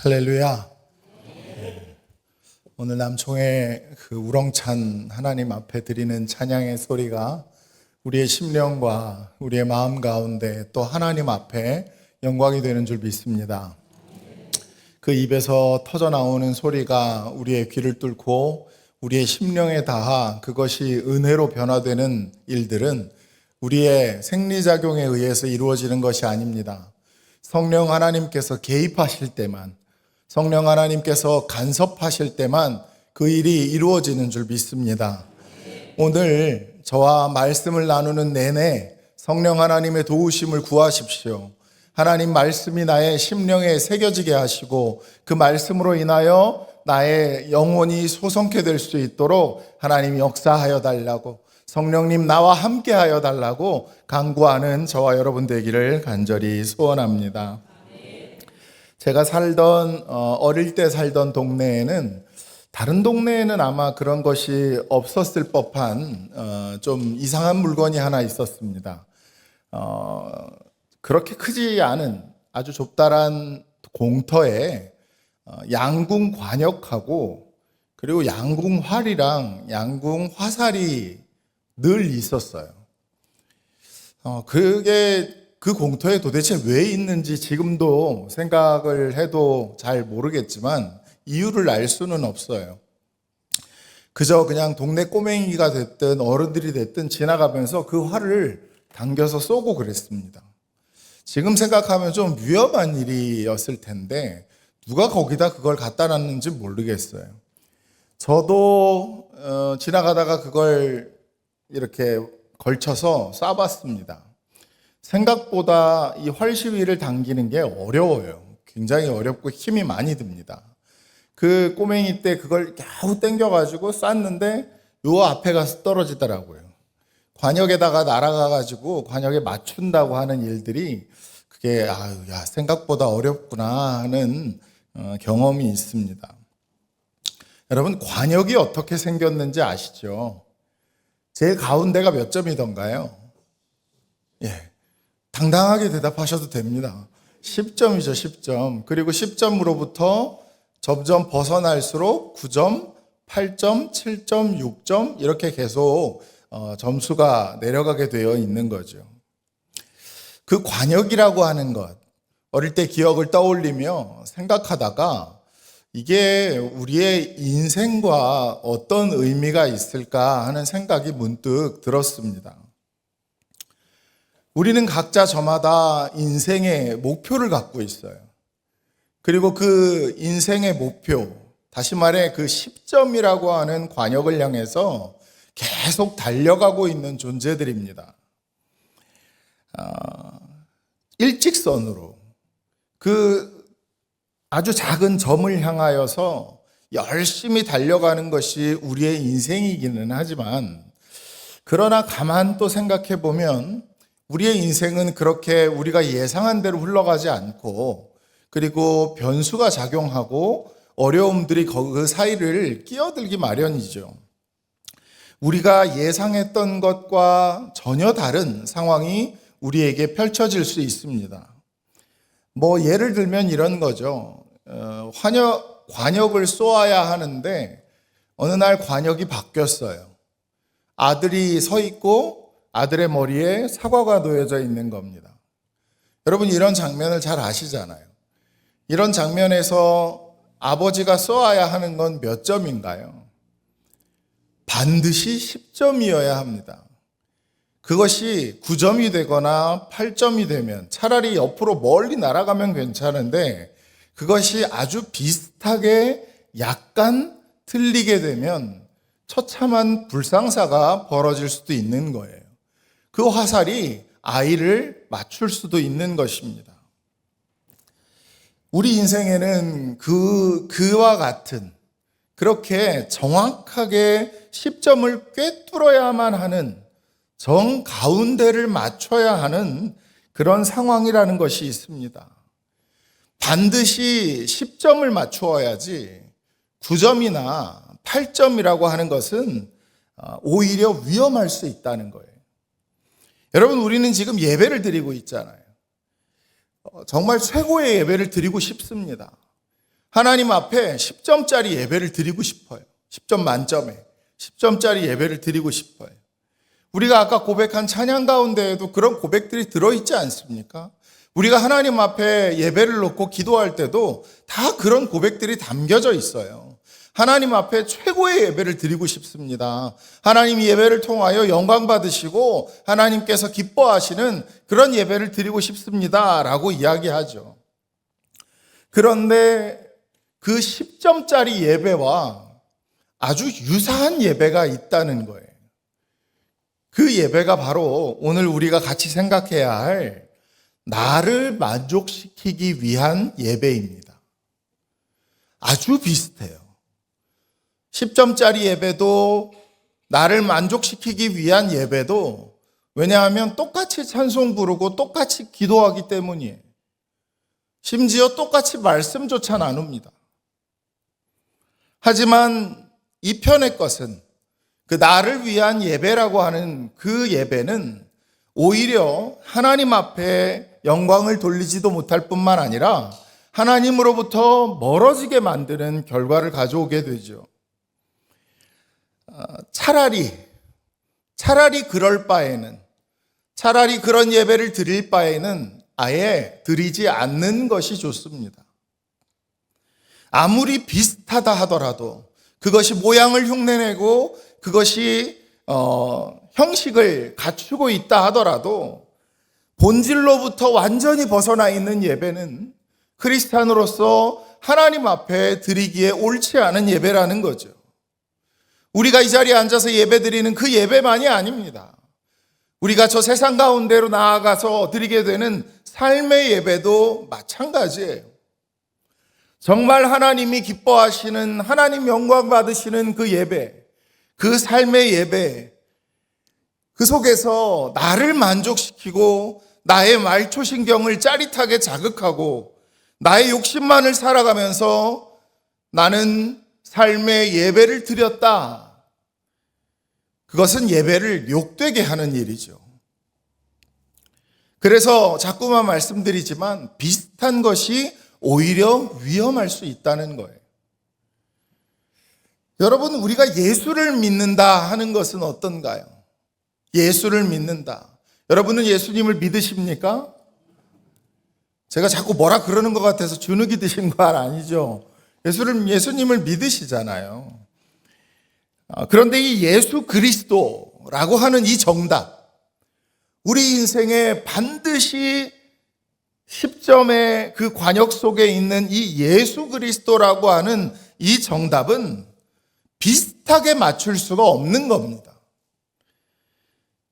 할렐루야. 오늘 남총의 그 우렁찬 하나님 앞에 드리는 찬양의 소리가 우리의 심령과 우리의 마음 가운데 또 하나님 앞에 영광이 되는 줄 믿습니다. 그 입에서 터져 나오는 소리가 우리의 귀를 뚫고 우리의 심령에 닿아 그것이 은혜로 변화되는 일들은 우리의 생리작용에 의해서 이루어지는 것이 아닙니다. 성령 하나님께서 개입하실 때만, 성령 하나님께서 간섭하실 때만 그 일이 이루어지는 줄 믿습니다. 오늘 저와 말씀을 나누는 내내 성령 하나님의 도우심을 구하십시오. 하나님 말씀이 나의 심령에 새겨지게 하시고 그 말씀으로 인하여 나의 영혼이 소성케 될 수 있도록 하나님이 역사하여 달라고, 성령님 나와 함께 하여 달라고 간구하는 저와 여러분 되기를 간절히 소원합니다. 제가 어릴 때 살던 동네에는, 다른 동네에는 아마 그런 것이 없었을 법한 좀 이상한 물건이 하나 있었습니다. 그렇게 크지 않은 아주 좁다란 공터에 양궁 관역하고 그리고 양궁 활이랑 양궁 화살이 늘 있었어요. 그게 그 공터에 도대체 왜 있는지 지금도 생각을 해도 잘 모르겠지만 이유를 알 수는 없어요. 그저 그냥 동네 꼬맹이가 됐든 어른들이 됐든 지나가면서 그 활을 당겨서 쏘고 그랬습니다. 지금 생각하면 좀 위험한 일이었을 텐데 누가 거기다 그걸 갖다 놨는지 모르겠어요. 저도 지나가다가 그걸 이렇게 걸쳐서 쏴봤습니다. 생각보다 이 활시위를 당기는 게 어려워요. 굉장히 어렵고 힘이 많이 듭니다. 그 꼬맹이 때 그걸 겨우 당겨가지고 쐈는데 요 앞에 가서 떨어지더라고요. 관역에다가 날아가가지고 관역에 맞춘다고 하는 일들이 그게 생각보다 어렵구나 하는 경험이 있습니다. 여러분, 관역이 어떻게 생겼는지 아시죠? 제 가운데가 몇 점이던가요? 당당하게 대답하셔도 됩니다. 10점이죠, 10점. 그리고 10점으로부터 점점 벗어날수록 9점, 8점, 7점, 6점 이렇게 계속 점수가 내려가게 되어 있는 거죠. 그 관역이라고 하는 것, 어릴 때 기억을 떠올리며 생각하다가 이게 우리의 인생과 어떤 의미가 있을까 하는 생각이 문득 들었습니다. 우리는 각자 저마다 인생의 목표를 갖고 있어요. 그리고 그 인생의 목표, 다시 말해 그 10점이라고 하는 관역을 향해서 계속 달려가고 있는 존재들입니다. 일직선으로 그 아주 작은 점을 향하여서 열심히 달려가는 것이 우리의 인생이기는 하지만, 그러나 가만 또 생각해 보면 우리의 인생은 그렇게 우리가 예상한 대로 흘러가지 않고, 그리고 변수가 작용하고 어려움들이 그 사이를 끼어들기 마련이죠. 우리가 예상했던 것과 전혀 다른 상황이 우리에게 펼쳐질 수 있습니다. 예를 들면 이런 거죠. 관역을 쏘아야 하는데 어느 날 관역이 바뀌었어요. 아들이 서 있고 아들의 머리에 사과가 놓여져 있는 겁니다. 여러분, 이런 장면을 잘 아시잖아요. 이런 장면에서 아버지가 쏘아야 하는 건 몇 점인가요? 반드시 10점이어야 합니다. 그것이 9점이 되거나 8점이 되면 차라리 옆으로 멀리 날아가면 괜찮은데, 그것이 아주 비슷하게 약간 틀리게 되면 처참한 불상사가 벌어질 수도 있는 거예요. 그 화살이 아이를 맞출 수도 있는 것입니다. 우리 인생에는 그와 같은, 그렇게 정확하게 10점을 꿰뚫어야만 하는, 정 가운데를 맞춰야 하는 그런 상황이라는 것이 있습니다. 반드시 10점을 맞추어야지 9점이나 8점이라고 하는 것은 오히려 위험할 수 있다는 거예요. 여러분, 우리는 지금 예배를 드리고 있잖아요. 정말 최고의 예배를 드리고 싶습니다. 하나님 앞에 10점짜리 예배를 드리고 싶어요. 10점 만점에 10점짜리 예배를 드리고 싶어요. 우리가 아까 고백한 찬양 가운데에도 그런 고백들이 들어있지 않습니까? 우리가 하나님 앞에 예배를 놓고 기도할 때도 다 그런 고백들이 담겨져 있어요. 하나님 앞에 최고의 예배를 드리고 싶습니다. 하나님 예배를 통하여 영광 받으시고 하나님께서 기뻐하시는 그런 예배를 드리고 싶습니다 라고 이야기하죠. 그런데 그 10점짜리 예배와 아주 유사한 예배가 있다는 거예요. 그 예배가 바로 오늘 우리가 같이 생각해야 할 나를 만족시키기 위한 예배입니다. 아주 비슷해요. 10점짜리 예배도 나를 만족시키기 위한 예배도 왜냐하면 똑같이 찬송 부르고 똑같이 기도하기 때문이에요. 심지어 똑같이 말씀조차 나눕니다. 하지만 이 편의 것은 그 나를 위한 예배라고 하는 그 예배는 오히려 하나님 앞에 영광을 돌리지도 못할 뿐만 아니라 하나님으로부터 멀어지게 만드는 결과를 가져오게 되죠. 차라리 그럴 바에는, 차라리 그런 예배를 드릴 바에는 아예 드리지 않는 것이 좋습니다. 아무리 비슷하다 하더라도 그것이 모양을 흉내내고 그것이 형식을 갖추고 있다 하더라도 본질로부터 완전히 벗어나 있는 예배는 크리스찬으로서 하나님 앞에 드리기에 옳지 않은 예배라는 거죠. 우리가 이 자리에 앉아서 예배드리는 그 예배만이 아닙니다. 우리가 저 세상 가운데로 나아가서 드리게 되는 삶의 예배도 마찬가지예요. 정말 하나님이 기뻐하시는, 하나님 영광 받으시는 그 예배, 그 삶의 예배, 그 속에서 나를 만족시키고 나의 말초신경을 짜릿하게 자극하고 나의 욕심만을 살아가면서 나는 삶의 예배를 드렸다. 그것은 예배를 욕되게 하는 일이죠. 그래서 자꾸만 말씀드리지만 비슷한 것이 오히려 위험할 수 있다는 거예요. 여러분, 우리가 예수를 믿는다 하는 것은 어떤가요? 예수를 믿는다. 여러분은 예수님을 믿으십니까? 제가 자꾸 뭐라 그러는 것 같아서 주눅이 드신 거 아니죠? 예수님을 믿으시잖아요. 그런데 이 예수 그리스도라고 하는 이 정답, 우리 인생에 반드시 10점의 그 관역 속에 있는 이 예수 그리스도라고 하는 이 정답은 비슷하게 맞출 수가 없는 겁니다.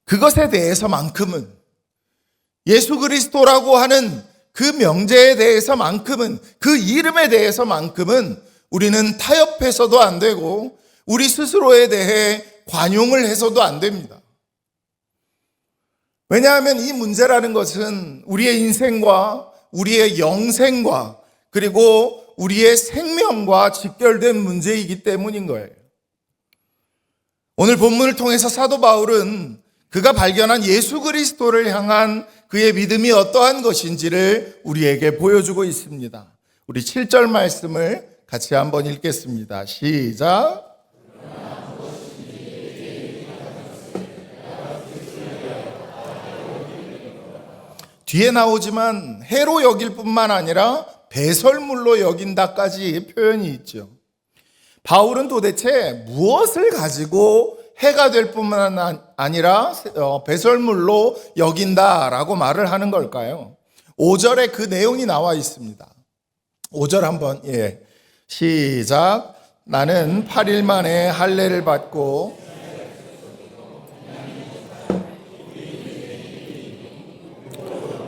그것에 대해서만큼은, 예수 그리스도라고 하는 그 명제에 대해서만큼은, 그 이름에 대해서만큼은 우리는 타협해서도 안 되고 우리 스스로에 대해 관용을 해서도 안 됩니다. 왜냐하면 이 문제라는 것은 우리의 인생과 우리의 영생과 그리고 우리의 생명과 직결된 문제이기 때문인 거예요. 오늘 본문을 통해서 사도 바울은 그가 발견한 예수 그리스도를 향한 그의 믿음이 어떠한 것인지를 우리에게 보여주고 있습니다. 우리 7절 말씀을 같이 한번 읽겠습니다. 시작. 뒤에 나오지만 해로 여길 뿐만 아니라 배설물로 여긴다까지 표현이 있죠. 바울은 도대체 무엇을 가지고 해가 될 뿐만 아니라 배설물로 여긴다라고 말을 하는 걸까요? 5절에 그 내용이 나와 있습니다. 5절 한번 시작. 나는 8일 만에 할례를 받고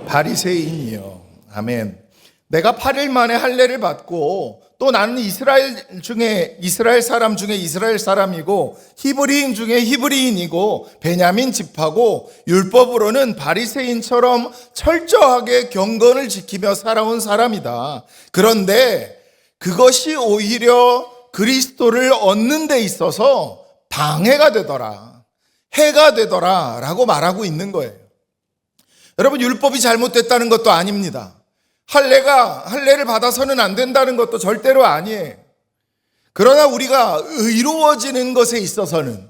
바리새인이요. 아멘. 내가 8일 만에 할례를 받고 또 나는 이스라엘 사람 중에 이스라엘 사람이고 히브리인 중에 히브리인이고 베냐민 지파고 율법으로는 바리새인처럼 철저하게 경건을 지키며 살아온 사람이다. 그런데 그것이 오히려 그리스도를 얻는 데 있어서 방해가 되더라, 해가 되더라 라고 말하고 있는 거예요. 여러분, 율법이 잘못됐다는 것도 아닙니다. 할례를 받아서는 안 된다는 것도 절대로 아니에요. 그러나 우리가 의로워지는 것에 있어서는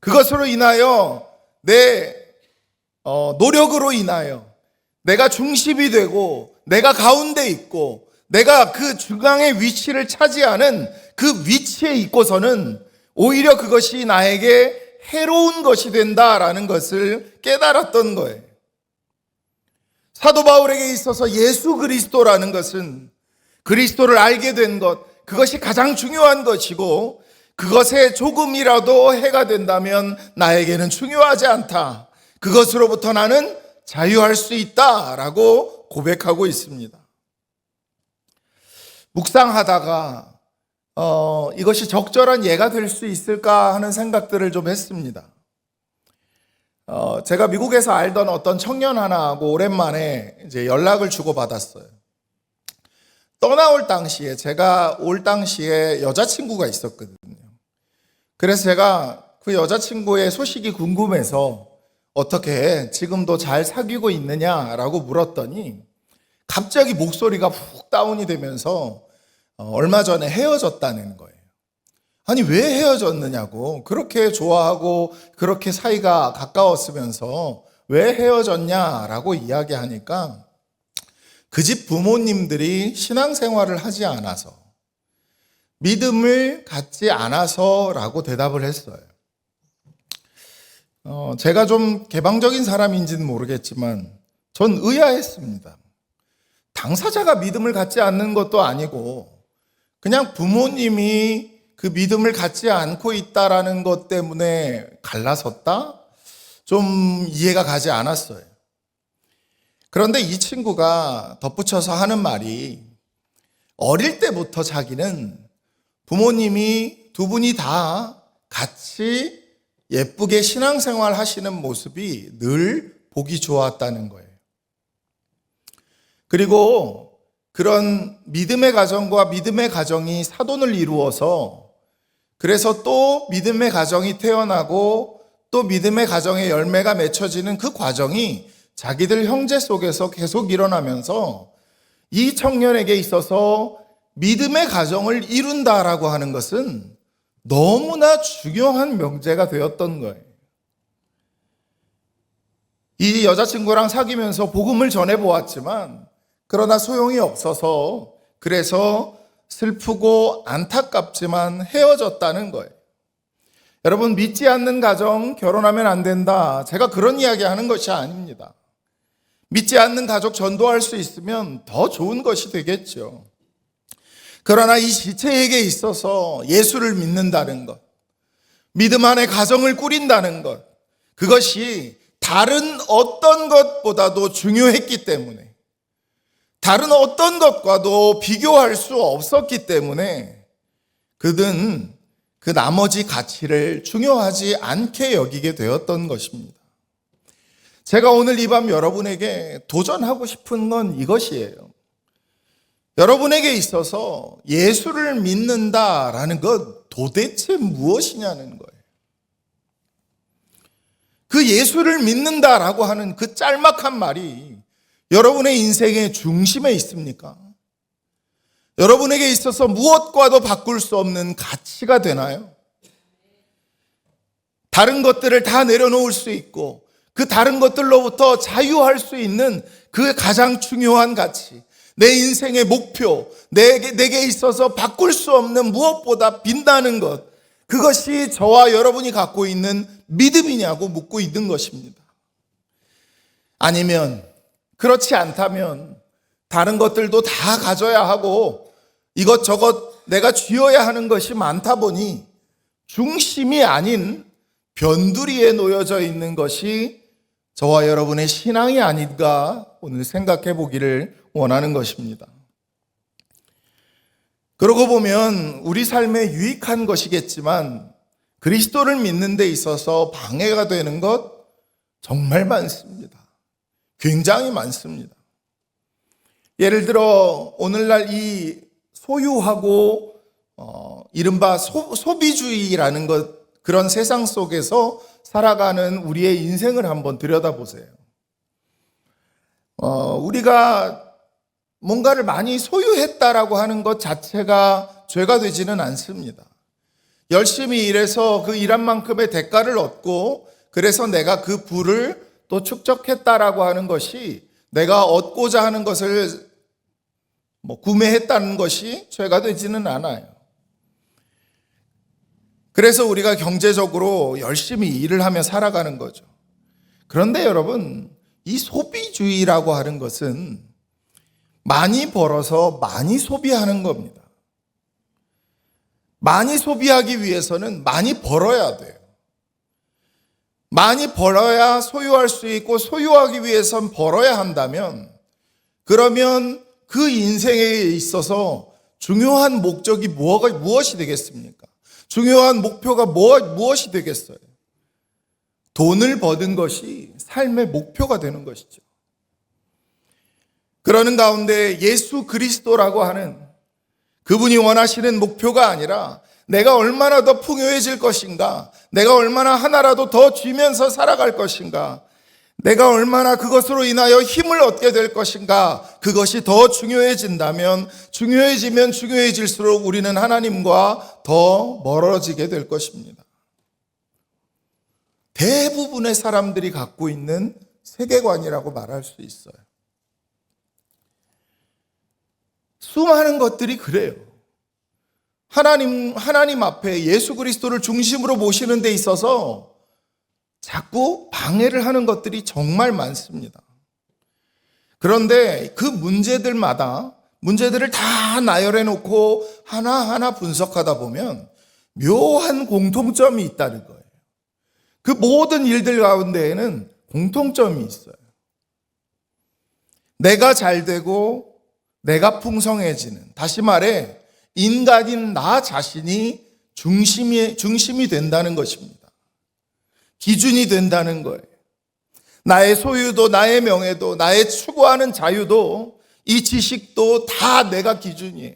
그것으로 인하여 내 노력으로 인하여 내가 중심이 되고 내가 가운데 있고 내가 그 중앙의 위치를 차지하는 그 위치에 있고서는 오히려 그것이 나에게 해로운 것이 된다라는 것을 깨달았던 거예요. 사도 바울에게 있어서 예수 그리스도라는 것은 그리스도를 알게 된 것, 그것이 가장 중요한 것이고 그것에 조금이라도 해가 된다면 나에게는 중요하지 않다. 그것으로부터 나는 자유할 수 있다라고 고백하고 있습니다. 묵상하다가 이것이 적절한 예가 될 수 있을까 하는 생각들을 좀 했습니다. 제가 미국에서 알던 어떤 청년 하나하고 오랜만에 이제 연락을 주고받았어요. 떠나올 당시에, 제가 올 당시에 여자친구가 있었거든요. 그래서 제가 그 여자친구의 소식이 궁금해서 어떻게 해? 지금도 잘 사귀고 있느냐라고 물었더니 갑자기 목소리가 훅 다운이 되면서 얼마 전에 헤어졌다는 거예요. 아니, 왜 헤어졌느냐고. 그렇게 좋아하고 그렇게 사이가 가까웠으면서 왜 헤어졌냐라고 이야기하니까 그 집 부모님들이 신앙생활을 하지 않아서, 믿음을 갖지 않아서라고 대답을 했어요. 제가 좀 개방적인 사람인지는 모르겠지만 전 의아했습니다. 당사자가 믿음을 갖지 않는 것도 아니고 그냥 부모님이 그 믿음을 갖지 않고 있다라는 것 때문에 갈라섰다? 좀 이해가 가지 않았어요. 그런데 이 친구가 덧붙여서 하는 말이 어릴 때부터 자기는 부모님이 두 분이 다 같이 예쁘게 신앙생활 하시는 모습이 늘 보기 좋았다는 거예요. 그리고 그런 믿음의 가정과 믿음의 가정이 사돈을 이루어서 그래서 또 믿음의 가정이 태어나고 또 믿음의 가정의 열매가 맺혀지는 그 과정이 자기들 형제 속에서 계속 일어나면서 이 청년에게 있어서 믿음의 가정을 이룬다라고 하는 것은 너무나 중요한 명제가 되었던 거예요. 이 여자친구랑 사귀면서 복음을 전해보았지만 그러나 소용이 없어서 그래서 슬프고 안타깝지만 헤어졌다는 거예요. 여러분, 믿지 않는 가정 결혼하면 안 된다. 제가 그런 이야기 하는 것이 아닙니다. 믿지 않는 가족 전도할 수 있으면 더 좋은 것이 되겠죠. 그러나 이 지체에게 있어서 예수를 믿는다는 것, 믿음 안에 가정을 꾸린다는 것, 그것이 다른 어떤 것보다도 중요했기 때문에, 다른 어떤 것과도 비교할 수 없었기 때문에 그는 그 나머지 가치를 중요하지 않게 여기게 되었던 것입니다. 제가 오늘 이 밤 여러분에게 도전하고 싶은 건 이것이에요. 여러분에게 있어서 예수를 믿는다라는 것 도대체 무엇이냐는 거예요. 그 예수를 믿는다라고 하는 그 짤막한 말이 여러분의 인생의 중심에 있습니까? 여러분에게 있어서 무엇과도 바꿀 수 없는 가치가 되나요? 다른 것들을 다 내려놓을 수 있고 그 다른 것들로부터 자유할 수 있는 그 가장 중요한 가치, 내 인생의 목표, 내게 있어서 바꿀 수 없는 무엇보다 빛나는 것, 그것이 저와 여러분이 갖고 있는 믿음이냐고 묻고 있는 것입니다. 아니면 그렇지 않다면 다른 것들도 다 가져야 하고 이것저것 내가 쥐어야 하는 것이 많다 보니 중심이 아닌 변두리에 놓여져 있는 것이 저와 여러분의 신앙이 아닌가 오늘 생각해 보기를 원하는 것입니다. 그러고 보면 우리 삶에 유익한 것이겠지만 그리스도를 믿는 데 있어서 방해가 되는 것 정말 많습니다. 굉장히 많습니다. 예를 들어 오늘날 이 소유하고 이른바 소비주의라는 것, 그런 세상 속에서 살아가는 우리의 인생을 한번 들여다보세요. 우리가 뭔가를 많이 소유했다라고 하는 것 자체가 죄가 되지는 않습니다. 열심히 일해서 그 일한 만큼의 대가를 얻고 그래서 내가 그 부를 또 축적했다라고 하는 것이 내가 얻고자 하는 것을 구매했다는 것이 죄가 되지는 않아요. 그래서 우리가 경제적으로 열심히 일을 하며 살아가는 거죠. 그런데 여러분, 이 소비주의라고 하는 것은 많이 벌어서 많이 소비하는 겁니다. 많이 소비하기 위해서는 많이 벌어야 돼요. 많이 벌어야 소유할 수 있고 소유하기 위해선 벌어야 한다면 그러면 그 인생에 있어서 중요한 목적이 무엇이 되겠습니까? 중요한 목표가 무엇이 되겠어요? 돈을 버는 것이 삶의 목표가 되는 것이죠. 그러는 가운데 예수 그리스도라고 하는 그분이 원하시는 목표가 아니라 내가 얼마나 더 풍요해질 것인가, 내가 얼마나 하나라도 더 쥐면서 살아갈 것인가, 내가 얼마나 그것으로 인하여 힘을 얻게 될 것인가, 그것이 더 중요해지면 중요해질수록 우리는 하나님과 더 멀어지게 될 것입니다. 대부분의 사람들이 갖고 있는 세계관이라고 말할 수 있어요. 수많은 것들이 그래요. 하나님 앞에 예수 그리스도를 중심으로 모시는 데 있어서 자꾸 방해를 하는 것들이 정말 많습니다. 그런데 그 문제들을 다 나열해 놓고 하나하나 분석하다 보면 묘한 공통점이 있다는 거예요. 그 모든 일들 가운데에는 공통점이 있어요. 내가 잘 되고 내가 풍성해지는, 다시 말해 인간인 나 자신이 중심이 된다는 것입니다. 기준이 된다는 거예요. 나의 소유도 나의 명예도 나의 추구하는 자유도 이 지식도 다 내가 기준이에요.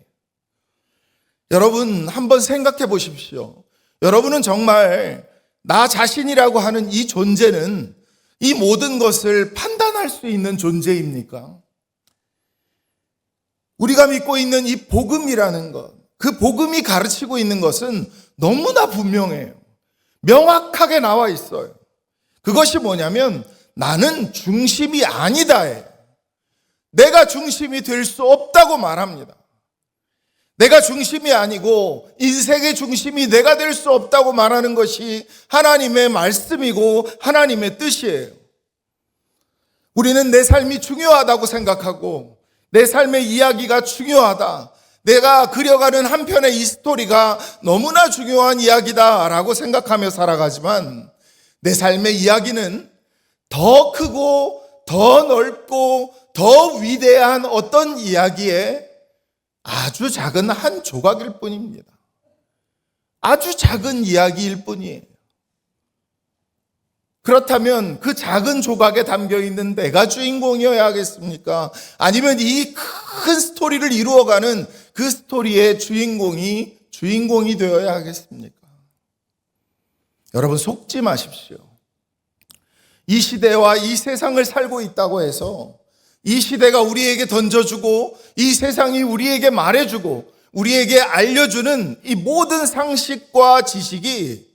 여러분 한번 생각해 보십시오. 여러분은 정말 나 자신이라고 하는 이 존재는 이 모든 것을 판단할 수 있는 존재입니까? 우리가 믿고 있는 이 복음이라는 것, 그 복음이 가르치고 있는 것은 너무나 분명해요. 명확하게 나와 있어요. 그것이 뭐냐면 나는 중심이 아니다예요. 내가 중심이 될 수 없다고 말합니다. 내가 중심이 아니고 인생의 중심이 내가 될 수 없다고 말하는 것이 하나님의 말씀이고 하나님의 뜻이에요. 우리는 내 삶이 중요하다고 생각하고 내 삶의 이야기가 중요하다, 내가 그려가는 한편의 이 스토리가 너무나 중요한 이야기다라고 생각하며 살아가지만 내 삶의 이야기는 더 크고 더 넓고 더 위대한 어떤 이야기의 아주 작은 한 조각일 뿐입니다. 아주 작은 이야기일 뿐이에요. 그렇다면 그 작은 조각에 담겨있는 내가 주인공이어야 하겠습니까? 아니면 이 큰 스토리를 이루어가는 그 스토리의 주인공이 되어야 하겠습니까? 여러분 속지 마십시오. 이 시대와 이 세상을 살고 있다고 해서 이 시대가 우리에게 던져주고 이 세상이 우리에게 말해주고 우리에게 알려주는 이 모든 상식과 지식이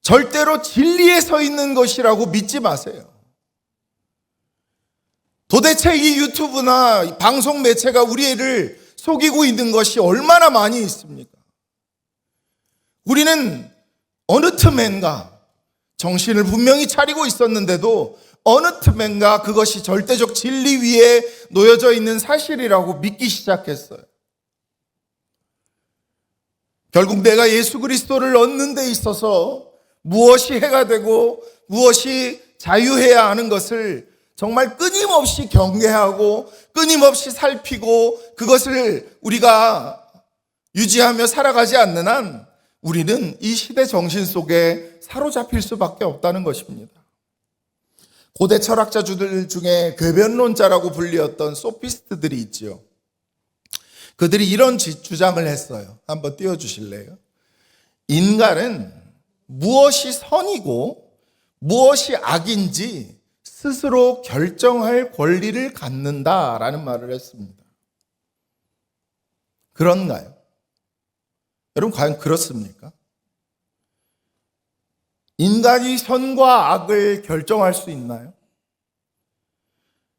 절대로 진리에 서 있는 것이라고 믿지 마세요. 도대체 이 유튜브나 방송 매체가 우리를 속이고 있는 것이 얼마나 많이 있습니까? 우리는 어느 틈엔가 정신을 분명히 차리고 있었는데도 어느 틈엔가 그것이 절대적 진리 위에 놓여져 있는 사실이라고 믿기 시작했어요. 결국 내가 예수 그리스도를 얻는 데 있어서 무엇이 해가 되고 무엇이 자유해야 하는 것을 정말 끊임없이 경계하고 끊임없이 살피고 그것을 우리가 유지하며 살아가지 않는 한 우리는 이 시대 정신 속에 사로잡힐 수밖에 없다는 것입니다. 고대 철학자들 중에 궤변론자라고 불리었던 소피스트들이 있지요. 그들이 이런 주장을 했어요. 한번 띄워주실래요? 인간은 무엇이 선이고 무엇이 악인지 스스로 결정할 권리를 갖는다라는 말을 했습니다. 그런가요? 여러분, 과연 그렇습니까? 인간이 선과 악을 결정할 수 있나요?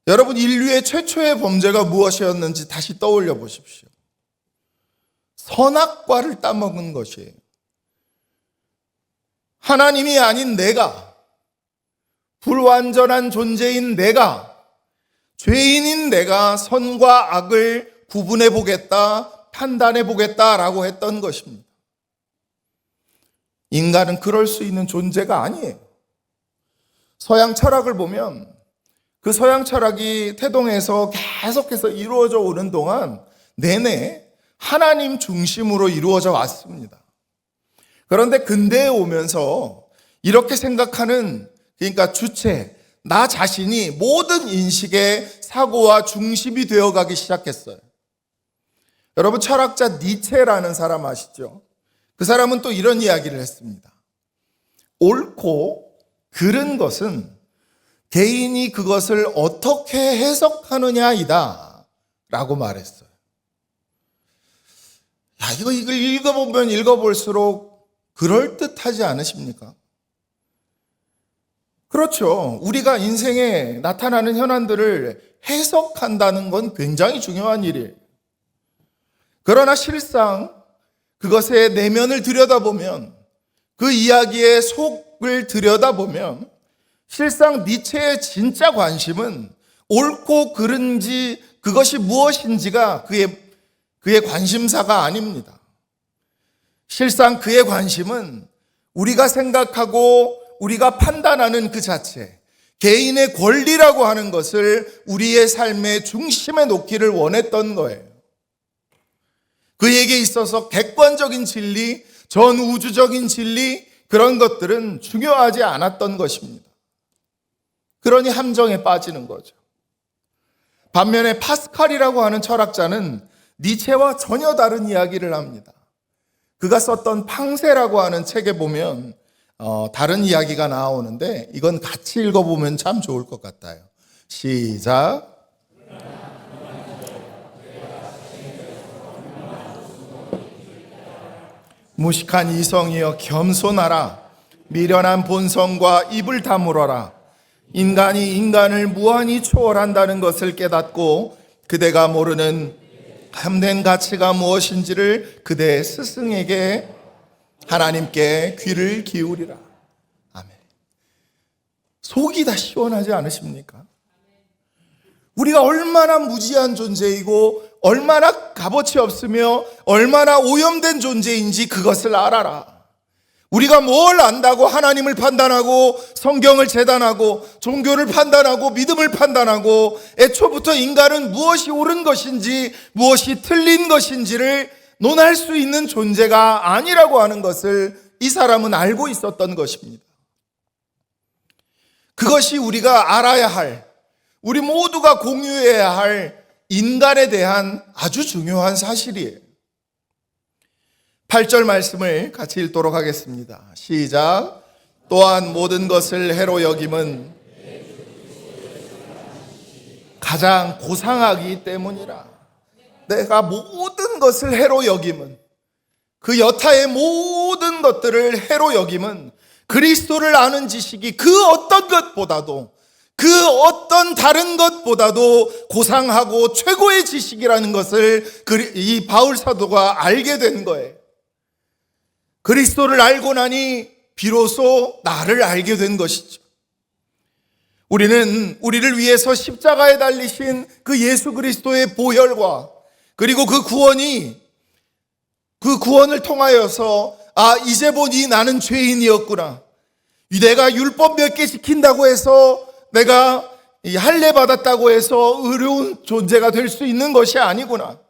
여러분, 인류의 최초의 범죄가 무엇이었는지 다시 떠올려 보십시오. 선악과를 따먹은 것이에요. 하나님이 아닌 내가, 불완전한 존재인 내가, 죄인인 내가 선과 악을 구분해 보겠다, 판단해 보겠다라고 했던 것입니다. 인간은 그럴 수 있는 존재가 아니에요. 서양 철학을 보면 그 서양 철학이 태동에서 계속해서 이루어져 오는 동안 내내 하나님 중심으로 이루어져 왔습니다. 그런데 근대에 오면서 이렇게 생각하는, 그러니까 주체, 나 자신이 모든 인식의 사고와 중심이 되어가기 시작했어요. 여러분, 철학자 니체라는 사람 아시죠? 그 사람은 또 이런 이야기를 했습니다. 옳고 그른 것은 개인이 그것을 어떻게 해석하느냐이다 라고 말했어요. 이걸 읽어보면 읽어볼수록 그럴듯하지 않으십니까? 그렇죠. 우리가 인생에 나타나는 현안들을 해석한다는 건 굉장히 중요한 일이에요. 그러나 실상 그것의 내면을 들여다보면, 그 이야기의 속을 들여다보면 실상 니체의 진짜 관심은 옳고 그른지 그것이 무엇인지가 그의 관심사가 아닙니다. 실상 그의 관심은 우리가 생각하고 우리가 판단하는 그 자체, 개인의 권리라고 하는 것을 우리의 삶의 중심에 놓기를 원했던 거예요. 그에게 있어서 객관적인 진리, 전우주적인 진리, 그런 것들은 중요하지 않았던 것입니다. 그러니 함정에 빠지는 거죠. 반면에 파스칼이라고 하는 철학자는 니체와 전혀 다른 이야기를 합니다. 그가 썼던 팡세라고 하는 책에 보면 다른 이야기가 나오는데 이건 같이 읽어보면 참 좋을 것 같아요. 시작. 무식한 이성이여 겸손하라. 미련한 본성과 입을 다물어라. 인간이 인간을 무한히 초월한다는 것을 깨닫고 그대가 모르는 참된 가치가 무엇인지를 그대 스승에게, 하나님께 귀를 기울이라. 아멘. 속이 다 시원하지 않으십니까? 우리가 얼마나 무지한 존재이고 얼마나 값어치 없으며 얼마나 오염된 존재인지 그것을 알아라. 우리가 뭘 안다고 하나님을 판단하고 성경을 재단하고 종교를 판단하고 믿음을 판단하고 애초부터 인간은 무엇이 옳은 것인지 무엇이 틀린 것인지를 논할 수 있는 존재가 아니라고 하는 것을 이 사람은 알고 있었던 것입니다. 그것이 우리가 알아야 할, 우리 모두가 공유해야 할 인간에 대한 아주 중요한 사실이에요. 8절 말씀을 같이 읽도록 하겠습니다. 시작. 또한 모든 것을 해로 여김은 가장 고상하기 때문이라. 내가 모든 것을 해로 여김은, 그 여타의 모든 것들을 해로 여김은 그리스도를 아는 지식이 그 어떤 것보다도, 그 어떤 다른 것보다도 고상하고 최고의 지식이라는 것을 이 바울 사도가 알게 된 거예요. 그리스도를 알고 나니 비로소 나를 알게 된 것이죠. 우리는 우리를 위해서 십자가에 달리신 그 예수 그리스도의 보혈과 그리고 그 구원을 통하여서 이제 보니 나는 죄인이었구나. 내가 율법 몇 개 지킨다고 해서, 내가 할례 받았다고 해서 의로운 존재가 될 수 있는 것이 아니구나.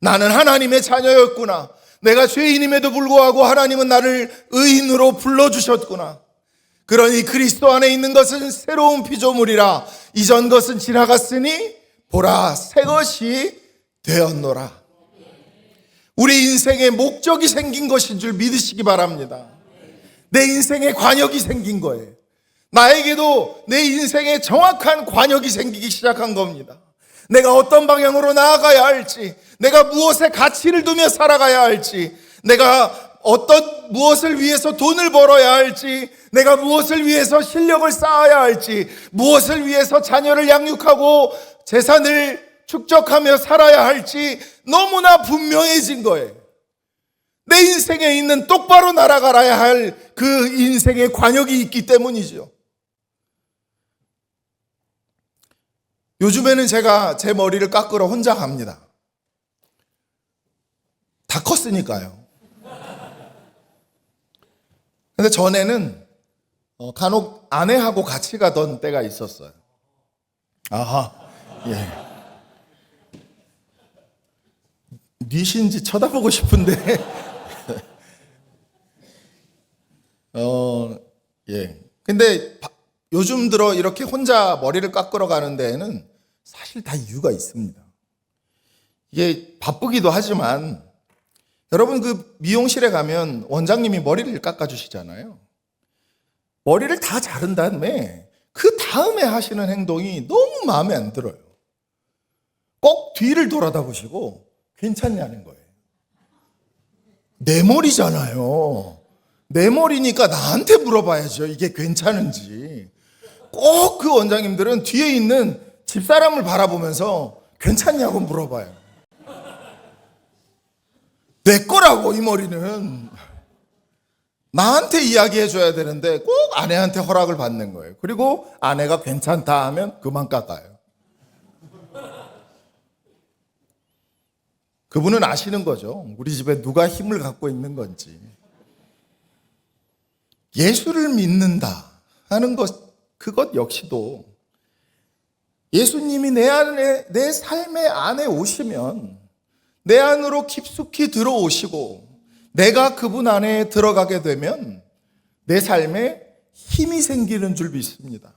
나는 하나님의 자녀였구나. 내가 죄인임에도 불구하고 하나님은 나를 의인으로 불러주셨구나. 그러니 그리스도 안에 있는 것은 새로운 피조물이라. 이전 것은 지나갔으니 보라, 새 것이 되었노라. 우리 인생에 목적이 생긴 것인 줄 믿으시기 바랍니다. 내 인생에 관역이 생긴 거예요. 나에게도 내 인생에 정확한 관역이 생기기 시작한 겁니다. 내가 어떤 방향으로 나아가야 할지, 내가 무엇에 가치를 두며 살아가야 할지, 내가 무엇을 위해서 돈을 벌어야 할지, 내가 무엇을 위해서 실력을 쌓아야 할지, 무엇을 위해서 자녀를 양육하고 재산을 축적하며 살아야 할지 너무나 분명해진 거예요. 내 인생에 있는 똑바로 날아가야 할 그 인생의 관역이 있기 때문이죠. 요즘에는 제가 제 머리를 깎으러 혼자 갑니다. 다 컸으니까요. 근데 전에는 간혹 아내하고 같이 가던 때가 있었어요. 아하, 예. 뉘신지 쳐다보고 싶은데, 예. 근데 요즘 들어 이렇게 혼자 머리를 깎으러 가는 데에는 사실 다 이유가 있습니다. 이게 바쁘기도 하지만, 여러분 그 미용실에 가면 원장님이 머리를 깎아주시잖아요. 머리를 다 자른 다음에 그 다음에 하시는 행동이 너무 마음에 안 들어요. 꼭 뒤를 돌아다 보시고 괜찮냐는 거예요. 내 머리잖아요. 내 머리니까 나한테 물어봐야죠. 이게 괜찮은지. 꼭 그 원장님들은 뒤에 있는 집사람을 바라보면서 괜찮냐고 물어봐요. 내 거라고, 이 머리는. 나한테 이야기해 줘야 되는데 꼭 아내한테 허락을 받는 거예요. 그리고 아내가 괜찮다 하면 그만 깎아요. 그분은 아시는 거죠. 우리 집에 누가 힘을 갖고 있는 건지. 예수를 믿는다 하는 그것 역시도 예수님이 내 삶의 안에 오시면 내 안으로 깊숙이 들어오시고 내가 그분 안에 들어가게 되면 내 삶에 힘이 생기는 줄 믿습니다.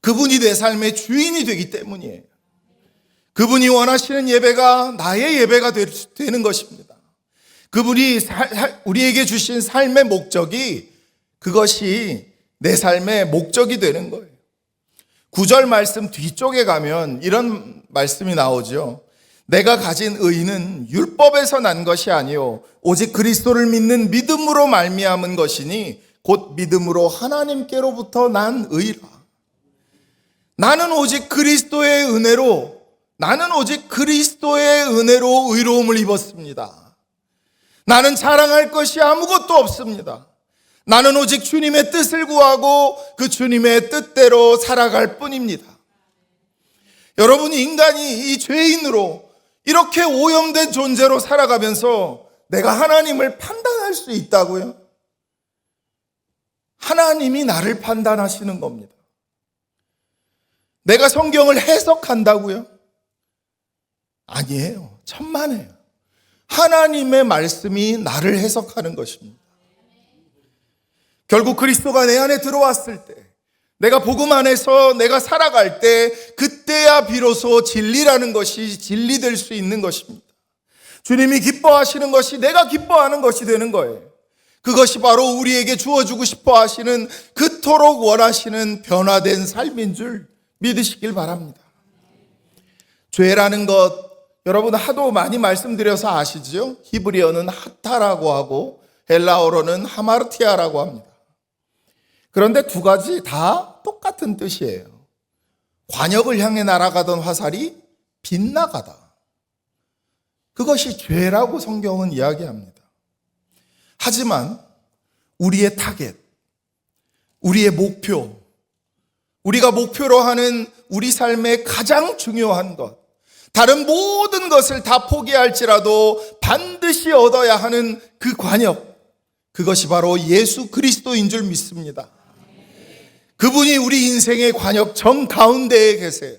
그분이 내 삶의 주인이 되기 때문이에요. 그분이 원하시는 예배가 나의 예배가 되는 것입니다. 그분이 우리에게 주신 삶의 목적이 그것이 내 삶의 목적이 되는 거예요. 9절 말씀 뒤쪽에 가면 이런 말씀이 나오죠. 내가 가진 의는 율법에서 난 것이 아니요 오직 그리스도를 믿는 믿음으로 말미암은 것이니 곧 믿음으로 하나님께로부터 난 의라. 나는 오직 그리스도의 은혜로 의로움을 입었습니다. 나는 자랑할 것이 아무것도 없습니다. 나는 오직 주님의 뜻을 구하고 그 주님의 뜻대로 살아갈 뿐입니다. 여러분이 인간이 이 죄인으로 이렇게 오염된 존재로 살아가면서 내가 하나님을 판단할 수 있다고요? 하나님이 나를 판단하시는 겁니다. 내가 성경을 해석한다고요? 아니에요. 천만에요. 하나님의 말씀이 나를 해석하는 것입니다. 결국 그리스도가 내 안에 들어왔을 때, 내가 복음 안에서 내가 살아갈 때 그때야 비로소 진리라는 것이 진리될 수 있는 것입니다. 주님이 기뻐하시는 것이 내가 기뻐하는 것이 되는 거예요. 그것이 바로 우리에게 주어주고 싶어 하시는 그토록 원하시는 변화된 삶인 줄 믿으시길 바랍니다. 죄라는 것 여러분 하도 많이 말씀드려서 아시죠? 히브리어는 하타라고 하고 헬라어로는 하마르티아라고 합니다. 그런데 두 가지 다 똑같은 뜻이에요. 관역을 향해 날아가던 화살이 빗나가다. 그것이 죄라고 성경은 이야기합니다. 하지만 우리의 타겟, 우리의 목표, 우리가 목표로 하는 우리 삶의 가장 중요한 것, 다른 모든 것을 다 포기할지라도 반드시 얻어야 하는 그 관역, 그것이 바로 예수 그리스도인 줄 믿습니다. 그분이 우리 인생의 관역 정가운데에 계세요.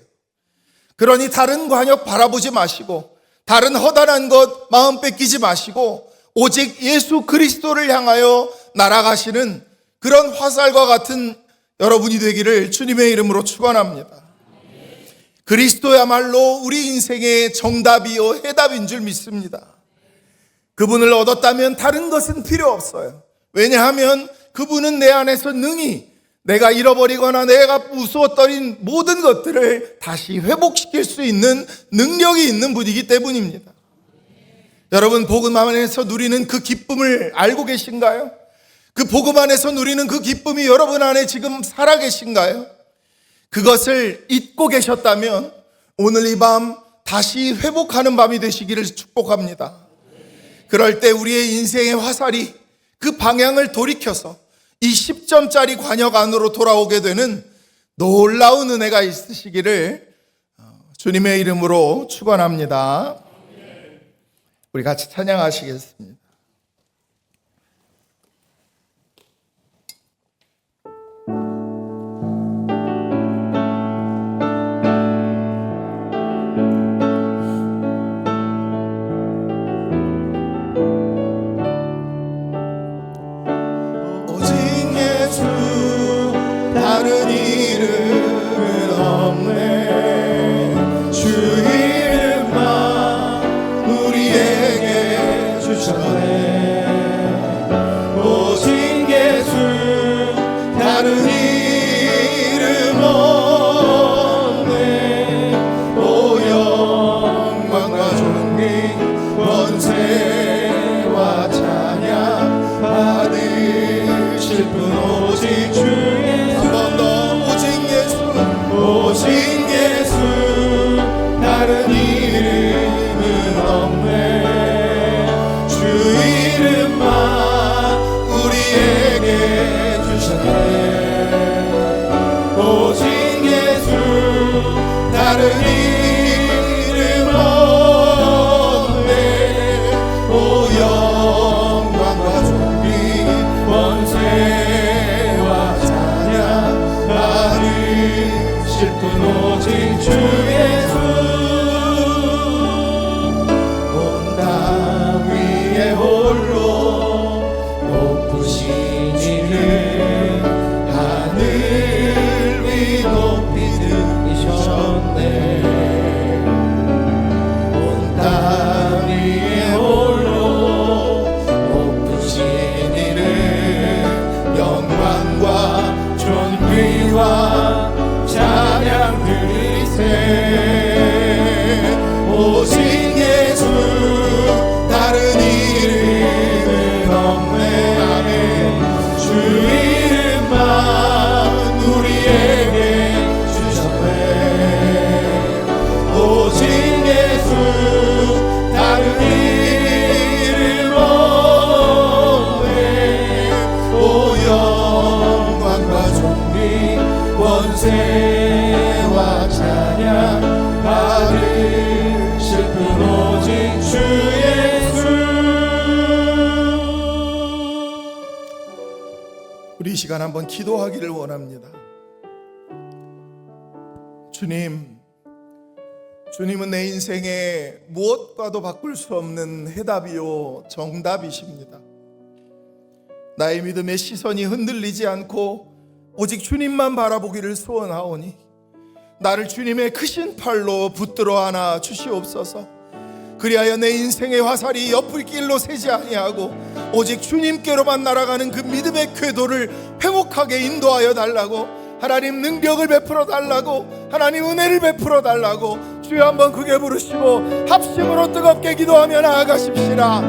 그러니 다른 관역 바라보지 마시고 다른 허다한 것 마음 뺏기지 마시고 오직 예수 그리스도를 향하여 날아가시는 그런 화살과 같은 여러분이 되기를 주님의 이름으로 축원합니다. 그리스도야말로 우리 인생의 정답이요 해답인 줄 믿습니다. 그분을 얻었다면 다른 것은 필요 없어요. 왜냐하면 그분은 내 안에서 능히 내가 잃어버리거나 내가 부수었던 모든 것들을 다시 회복시킬 수 있는 능력이 있는 분이기 때문입니다. 여러분, 복음 안에서 누리는 그 기쁨을 알고 계신가요? 그 복음 안에서 누리는 그 기쁨이 여러분 안에 지금 살아계신가요? 그것을 잊고 계셨다면 오늘 이 밤 다시 회복하는 밤이 되시기를 축복합니다. 그럴 때 우리의 인생의 화살이 그 방향을 돌이켜서 이 10점짜리 관역 안으로 돌아오게 되는 놀라운 은혜가 있으시기를 주님의 이름으로 축원합니다. 우리 같이 찬양하시겠습니다. 다른 이름은 없네. 주 이름만 우리에게 주셨네. 오직 예수 다른 이름 없네. 오 영광과 존귀 권세와 찬양 받으실 분 오직 주 오직 예수 다른 이름은 없네. 주 이름만 우리에게 주셨네. 오직 예수 다른 이름 없네. 오 영광과 존귀 권세와 찬양 받으실 분 오직 주 예수. 온 땅 위에 홀로 높으신 이름 하늘 위 높이 들이셨네. 온 땅 위에 홀로 높으신 이름 영광과 존귀와 찬양 드리세. 오직 예수 다른 이름은 없네. 아멘. 주 이름만 우리에게 주셨네. 오직 예수 다른 이름 없네. 오 영광과 존귀 권세와 찬양 받으실 분 오직 주 예수. 우리 이 시간 한번 기도하기를 원합니다. 주님은 내 인생에 무엇과도 바꿀 수 없는 해답이요 정답이십니다. 나의 믿음의 시선이 흔들리지 않고 오직 주님만 바라보기를 소원하오니 나를 주님의 크신 팔로 붙들어 안아 주시옵소서. 그리하여 내 인생의 화살이 옆을 길로 새지 아니하고 오직 주님께로만 날아가는 그 믿음의 궤도를 회복하게 인도하여 달라고, 하나님 능력을 베풀어 달라고, 하나님 은혜를 베풀어 달라고 주여 한번 크게 부르시고 합심으로 뜨겁게 기도하며 나아가십시다.